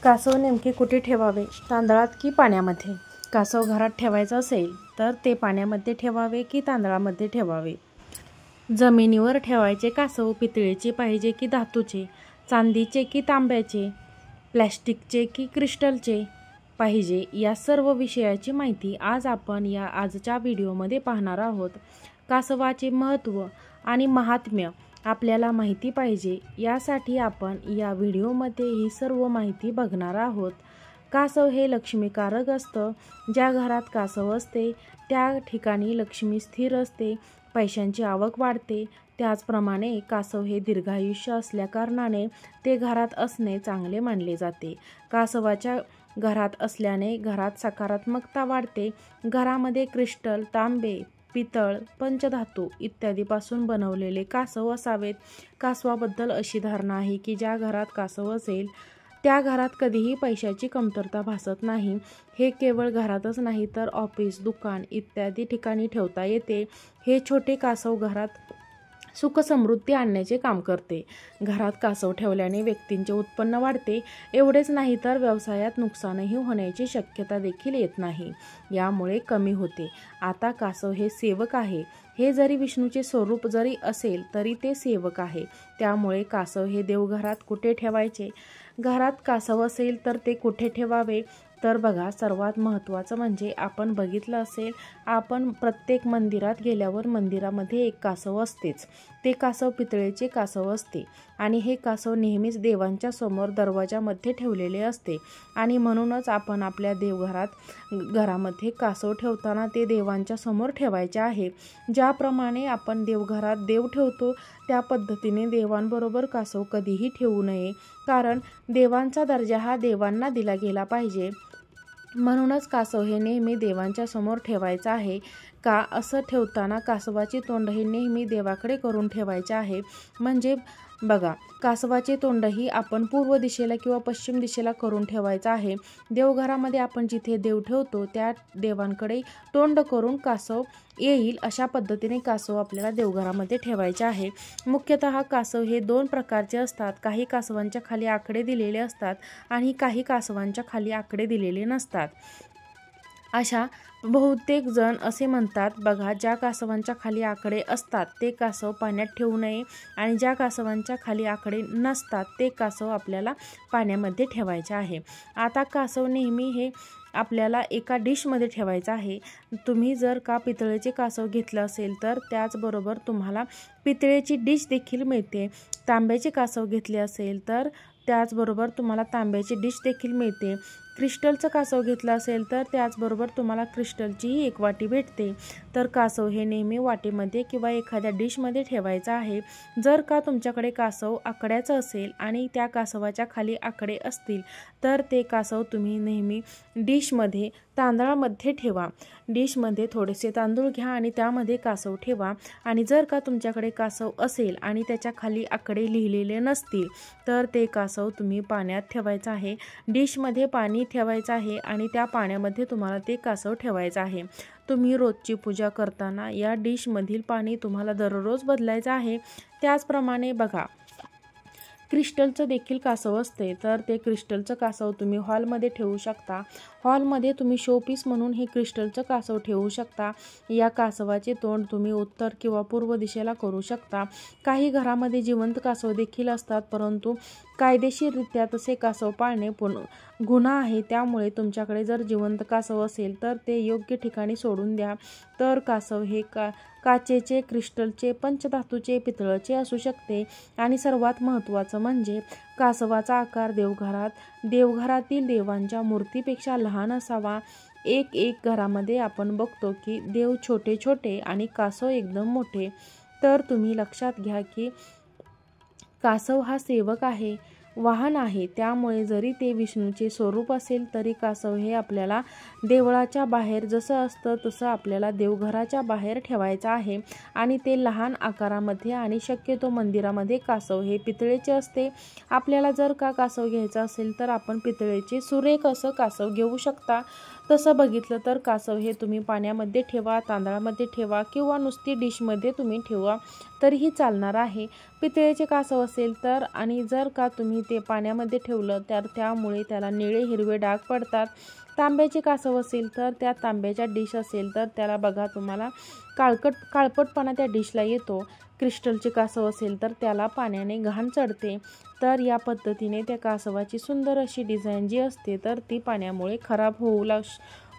कासव नेमके कुठे ठेवावे, तांदळात की पाण्यामध्ये? कासव घरात ठेवायचं असेल तर ते पाण्यामध्ये ठेवावे की तांदळामध्ये ठेवावे? जमिनीवर ठेवायचे कासव पितळेचे पाहिजे की धातूचे, चांदीचे की तांब्याचे, प्लॅस्टिकचे की क्रिस्टलचे पाहिजे, या सर्व विषयाची माहिती आज आपण या आजच्या व्हिडिओमध्ये पाहणार आहोत. कासवाचे महत्त्व आणि महात्म्य आपल्याला माहिती पाहिजे, यासाठी आपण या व्हिडिओमध्ये ही सर्व माहिती बघणार आहोत. कासव हे लक्ष्मीकारक असतं. ज्या घरात कासव असते त्या ठिकाणी लक्ष्मी स्थिर असते, पैशांची आवक वाढते. त्याचप्रमाणे कासव हे दीर्घायुष्य असल्याकारणाने ते घरात असणे चांगले मानले जाते. कासवाच्या घरात असल्याने घरात सकारात्मकता वाढते. घरामध्ये क्रिस्टल, तांबे, पितळ, पंचधातू इत्यादीपासून बनवलेले कासव असावेत. कासवाबद्दल अशी धारणा आहे की ज्या घरात कासव असेल त्या घरात कधीही पैशाची कमतरता भासत नाही. हे केवळ घरातच नाही तर ऑफिस, दुकान इत्यादी ठिकाणी ठेवता येते. हे छोटे कासव घरात सुख समृद्धी आणण्याचे काम करते. घरात कासव ठेवल्याने व्यक्तींचे उत्पन्न वाढते. एवढेच नाही तर व्यवसायात नुकसानही होण्याची शक्यता देखील येत नाही, यामुळे कमी होते. आता कासव हे सेवक आहे. हे जरी विष्णूचे स्वरूप जरी असेल तरी ते सेवक आहे. त्यामुळे कासव हे देवघरात कुठे ठेवायचे? घरात कासव असेल तर ते कुठे ठेवावे? तर बघा, सर्वात महत्त्वाचं म्हणजे आपण बघितलं असेल, आपण प्रत्येक मंदिरात गेल्यावर मंदिरामध्ये एक कासव असतेच. ते कासव पितळेचे कासव असते आणि हे कासव नेहमीच देवांच्या समोर दरवाजामध्ये ठेवलेले असते. आणि म्हणूनच आपण आपल्या घरामध्ये कासव ठेवताना ते देवांच्या समोर ठेवायचे आहे. ज्याप्रमाणे आपण देवघरात देव ठेवतो त्या पद्धतीने देवांबरोबर कासव कधीही ठेवू नये, कारण देवांचा दर्जा हा देवांना दिला गेला पाहिजे. म्हणूनच कासव हे नेहमी देवांच्या समोर ठेवायचं आहे. का असं ठेवताना कासवाचे तोंड हे नेहमी देवाकडे करून ठेवायचे आहे. म्हणजे बघा, कासवाचे तोंडही आपण पूर्व दिशेला किंवा पश्चिम दिशेला करून ठेवायचं आहे. देवघरामध्ये आपण जिथे देव ठेवतो त्या देवांकडे तोंड करून कासव येईल अशा पद्धतीने कासव आपल्याला देवघरामध्ये ठेवायचे आहे. मुख्यतः कासव हे दोन प्रकारचे असतात. काही कासवांच्या खाली आकडे दिलेले असतात आणि काही कासवांच्या खाली आकडे दिलेले नसतात. अशा बहुतेक जण असे म्हणतात, बघा, ज्या कासवांच्या खाली आकडे असतात ते कासव पाण्यात ठेवू नये आणि ज्या कासवांच्या खाली आकडे नसतात ते कासव आपल्याला पाण्यामध्ये ठेवायचे आहे. आता कासव नेहमी हे आपल्याला एका डिशमध्ये ठेवायचं आहे. तुम्ही जर का पितळेचे कासव घेतलं असेल तर त्याचबरोबर तुम्हाला पितळेची डिश देखील मिळते. तांब्याचे कासव घेतले असेल तर त्याचबरोबर तुम्हाला तांब्याची डिश देखील मिळते. क्रिस्टलचं कासव घेतलं असेल तर त्याचबरोबर तुम्हाला क्रिस्टलचीही एक वाटी भेटते. तर कासव हे नेहमी वाटीमध्ये किंवा एखाद्या डिशमध्ये ठेवायचं आहे. जर का तुमच्याकडे कासव आकड्याचं असेल आणि त्या कासवाच्या खाली आकडे असतील तर ते कासव तुम्ही नेहमी डिशमध्ये तांदळामध्ये ठेवा. डिशमध्ये थोडेसे तांदूळ घ्या आणि त्यामध्ये कासव ठेवा. आणि जर का तुमच्याकडे कासव असेल आणि त्याच्या खाली आकडे लिहिलेले नसतील तर ते कासव तुम्ही पाण्यात ठेवायचं आहे. डिशमध्ये पाणी ठेवायचं आहे आणि त्या पाण्यामध्ये तुम्हाला ते कासव ठेवायचं आहे. तुम्ही रोजची पूजा करताना या डिशमधील पाणी तुम्हाला दररोज बदलायचं आहे. त्याचप्रमाणे बघा, क्रिस्टलचं देखील कासव असते तर ते क्रिस्टलचं कासव तुम्ही हॉलमध्ये ठेवू शकता. हॉलमध्ये तुम्ही शोपीस म्हणून हे क्रिस्टलचं कासव ठेवू शकता. या कासवाचे तोंड तुम्ही उत्तर किंवा पूर्व दिशेला करू शकता. काही घरामध्ये जिवंत कासव देखील असतात, परंतु कायदेशीररित्या तसे कासव पाळणे गुन्हा आहे. त्यामुळे तुमच्याकडे जर जिवंत कासव असेल तर ते योग्य ठिकाणी सोडून द्या. तर कासव हे काचेचे, क्रिस्टलचे, पंचधातूचे, पितळाचे असू शकते. आणि सर्वात महत्त्वाचं म्हणजे कासवाचा आकार देवघरातील देवांच्या मूर्तीपेक्षा लहान असावा. एक घरामध्ये आपण बघतो की देव छोटे छोटे आणि कासव एकदम मोठे. तर तुम्ही लक्षात घ्या की कासव हा सेवक आहे, वाहन आहे. त्यामुळे जरी ते विष्णूचे स्वरूप असेल तरी कासव हे आपल्याला देवळाच्या बाहेर जसं असतं तसं आपल्याला देवघराच्या बाहेर ठेवायचं आहे. आणि ते लहान आकारामध्ये आणि शक्यतो मंदिरामध्ये कासव हे पितळेचे असते. आपल्याला जर का कासव घ्यायचं असेल तर आपण पितळेचे सुरेख असं कासव घेऊ शकता. तसं बघितलं तर कासव हे तुम्ही पाण्यामध्ये ठेवा, तांदळामध्ये ठेवा किंवा नुसती डिशमध्ये तुम्ही ठेवा तरीही चालणार आहे. पितळेचे कासव असेल तर आणि जर का तुम्ही ते पाण्यामध्ये ठेवलं तर त्यामुळे त्याला निळे हिरवे डाग पडतात. तांब्याचे कासव असेल तर त्या तांब्याच्या डिश असेल तर त्याला बघा तुम्हाला काळपटपणा त्या डिशला येतो. क्रिस्टलचे कासव असेल तर त्याला पाण्याने घाण चढते. तर या पद्धतीने त्या कासवाची सुंदर अशी डिझाईन जी असते तर ती पाण्यामुळे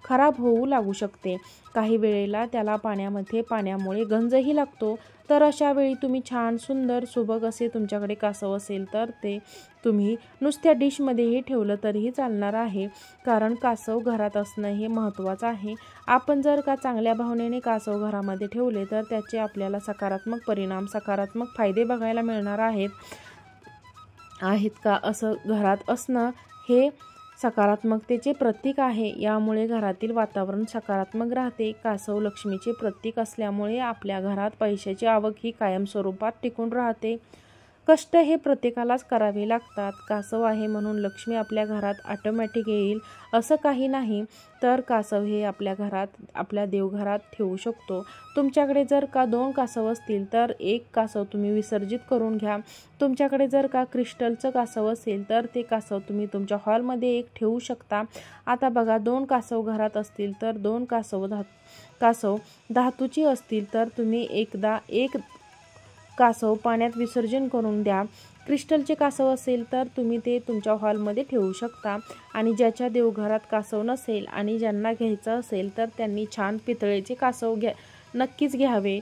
खराब होऊ लागू शकते. काही वेळेला त्याला पाण्यामुळे गंजही लागतो. तर अशा वेळी तुम्ही छान सुंदर सुबक असे तुमच्याकडे कासव असेल तर ते तुम्ही नुसत्या डिशमध्येही ठेवलं तरीही चालणार आहे. कारण कासव घरात असणं हे महत्त्वाचं आहे. आपण जर का चांगल्या भावनेने कासव घरामध्ये ठेवले तर त्याचे आपल्याला सकारात्मक परिणाम, सकारात्मक फायदे बघायला मिळणार आहेत का. असं घरात असणं हे सकारात्मकतेचे प्रतीक आहे. यामुळे घरातील वातावरण सकारात्मक राहते. कासव लक्ष्मीचे प्रतीक असल्यामुळे आपल्या घरात पैशाची आवक ही कायमस्वरूपात टिकून राहते. कष्ट हे प्रत्येकालाच करावे लागतात. कासव आहे म्हणून लक्ष्मी आपल्या घरात ऑटोमॅटिक येईल असं काही नाही. तर कासव हे आपल्या देवघरात ठेवू शकतो. तुमच्याकडे जर का 2 कासव असतील तर 1 कासव तुम्ही विसर्जित करून घ्या. तुमच्याकडे जर का क्रिस्टलचं कासव असेल तर ते कासव तुम्ही तुमच्या हॉलमध्ये 1 ठेवू शकता. आता बघा 2 कासव घरात असतील तर 2 कासव धातूची असतील तर तुम्ही एकदा 1 कासव पाण्यात विसर्जन करून द्या. क्रिस्टलचे कासव असेल तर तुम्ही ते तुमच्या हॉलमध्ये ठेवू शकता. आणि ज्याच्या देवघरात कासव नसेल आणि ज्यांना घ्यायचं असेल तर त्यांनी छान पितळेचे कासव नक्कीच घ्यावे.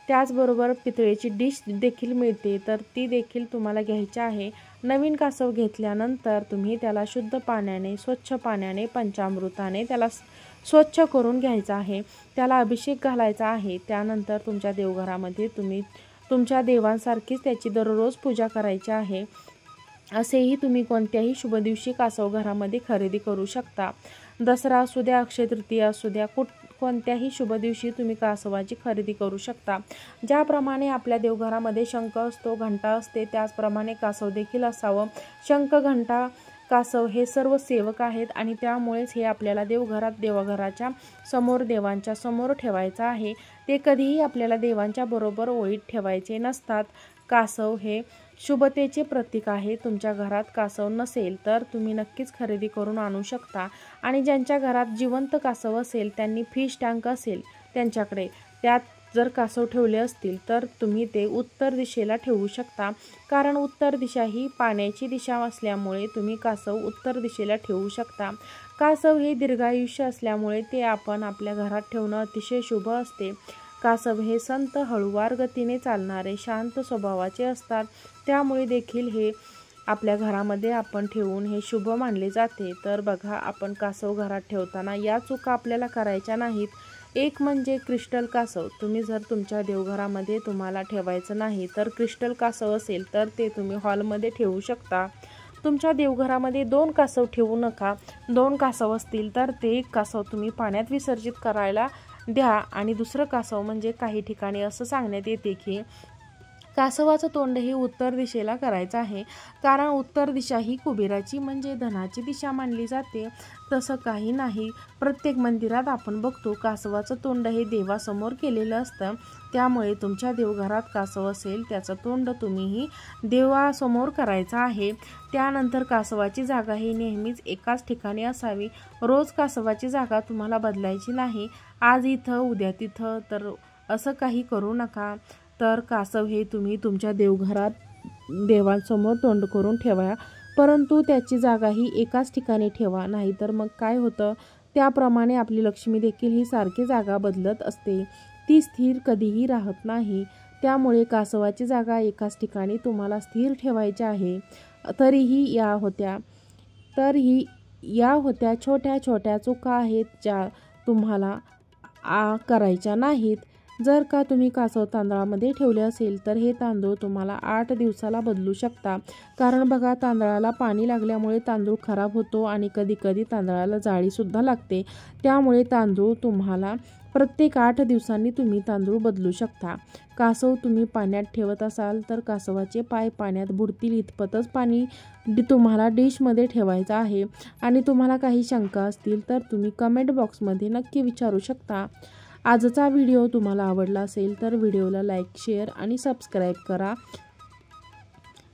त्याचबरोबर पितळेची डिश देखील मिळते तर ती देखील तुम्हाला घ्यायची आहे. नवीन कासव घेतल्यानंतर तुम्ही त्याला शुद्ध पाण्याने, स्वच्छ पाण्याने, पंचामृताने त्याला स्वच्छ करून घ्यायचं आहे. त्याला अभिषेक घालायचा आहे. त्यानंतर तुमच्या देवघरामध्ये तुम्ही तुमच्या देवांसारखीच त्याची दररोज पूजा करायची आहे. असेही तुम्ही कोणत्याही शुभ दिवशी कासव घरामध्ये खरेदी करू शकता. दसरा असू द्या, अक्षय तृतीया असू द्या, कोणत्याही शुभ दिवशी तुम्ही कासवाची खरेदी करू शकता. ज्याप्रमाणे आपल्या देवघरामध्ये शंख असतो, घंटा असते, त्याचप्रमाणे कासव देखील असावं. शंख, घंटा, कासव हे सर्व सेवक आहेत आणि त्यामुळेच हे आपल्याला देवघराच्या समोर, देवांच्या समोर ठेवायचं आहे. ते कधीही आपल्याला देवांच्या बरोबर ओळीत ठेवायचे नसतात. कासव हे शुभतेचे प्रतीक आहे. तुमच्या घरात कासव नसेल तर तुम्ही नक्कीच खरेदी करून आणू शकता. आणि ज्यांच्या घरात जिवंत कासव असेल, त्यांनी फिश टँक असेल त्यांच्याकडे, त्यात जर कासव ठेवले असतील तर तुम्ही ते उत्तर दिशेला ठेवू शकता. कारण उत्तर दिशा ही पाण्याची दिशा असल्यामुळे तुम्ही कासव उत्तर दिशेला ठेवू शकता. कासव हे दीर्घायुष्य असल्यामुळे ते आपण आपल्या घरात ठेवणं अतिशय शुभ असते. कासव हे संत, हळूवार गतीने चालणारे, शांत स्वभावाचे असतात. त्यामुळे देखील हे आपल्या घरामध्ये आपण ठेवून हे शुभ मानले जाते. तर बघा, आपण कासव घरात ठेवताना या चुका आपल्याला करायच्या नाहीत. एक म्हणजे क्रिस्टल कासव. तुम्ही जर तुमच्या देवघरामध्ये तुम्हाला ठेवायचं नाही तर क्रिस्टल कासव असेल तर ते तुम्ही हॉलमध्ये ठेवू शकता. तुमच्या देवघरामध्ये 2 कासव ठेवू नका. 2 कासव असतील तर ते 1 कासव तुम्ही पाण्यात विसर्जित करायला द्या. आणि दुसरं कासव म्हणजे काही ठिकाणी असं सांगण्यात येते की कासवाचं तोंड हे उत्तर दिशेला करायचं आहे. कारण उत्तर दिशा ही कुबेराची म्हणजे धनाची दिशा मानली जाते. तसं काही नाही. प्रत्येक मंदिरात आपण बघतो कासवाचं तोंड हे देवासमोर केलेलं असतं. त्यामुळे तुमच्या देवघरात कासव असेल त्याचं तोंड तुम्हीही देवासमोर करायचं आहे. त्यानंतर कासवाची जागा ही नेहमीच एकाच ठिकाणी असावी. रोज कासवाची जागा तुम्हाला बदलायची नाही. आज इथं, उद्या तिथं, तर असं काही करू नका. तर कासव हे तुम्ही तुमच्या देवघरात देवांसमोर तोंड करून ठेवा. परंतु त्याची जागा ही एकाच ठिकाणी ठेवा. नाहीतर मग काय होतं, त्याप्रमाणे आपली लक्ष्मी देखील ही सारखी जागा बदलत असते. ती स्थिर कधीही राहत नाही. त्यामुळे कासवाची जागा एकाच ठिकाणी तुम्हाला स्थिर ठेवायची आहे. तरीही या होत्या छोट्या छोट्या चुका आहेत ज्या तुम्हाला करायच्या नाहीत. जर का तुम्ही कासव तांदळामध्ये ठेवले असेल तर हे तांदूळ तुम्हाला 8 दिवसाला बदलू शकता. कारण बघा, तांदळाला पाणी लागल्यामुळे तांदूळ खराब होतो आणि कधीकधी तांदळाला जाळीसुद्धा लागते. त्यामुळे तांदूळ तुम्हाला प्रत्येक 8 दिवसांनी तुम्ही तांदूळ बदलू शकता. कासव तुम्ही पाण्यात ठेवत असाल तर कासवाचे पाय पाण्यात बुडतील इतपतच पाणी तुम्हाला डिशमध्ये ठेवायचं आहे. आणि तुम्हाला काही शंका असतील तर तुम्ही कमेंट बॉक्समध्ये नक्की विचारू शकता. आजचा व्हिडिओ तुम्हाला आवडला असेल तर व्हिडिओला लाईक, शेअर आणि सबस्क्राईब करा.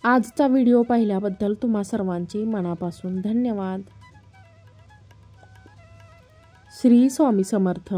आजचा व्हिडिओ पाहिल्याबद्दल तुम्हा सर्वांचे मनापासून धन्यवाद. श्री स्वामी समर्थ.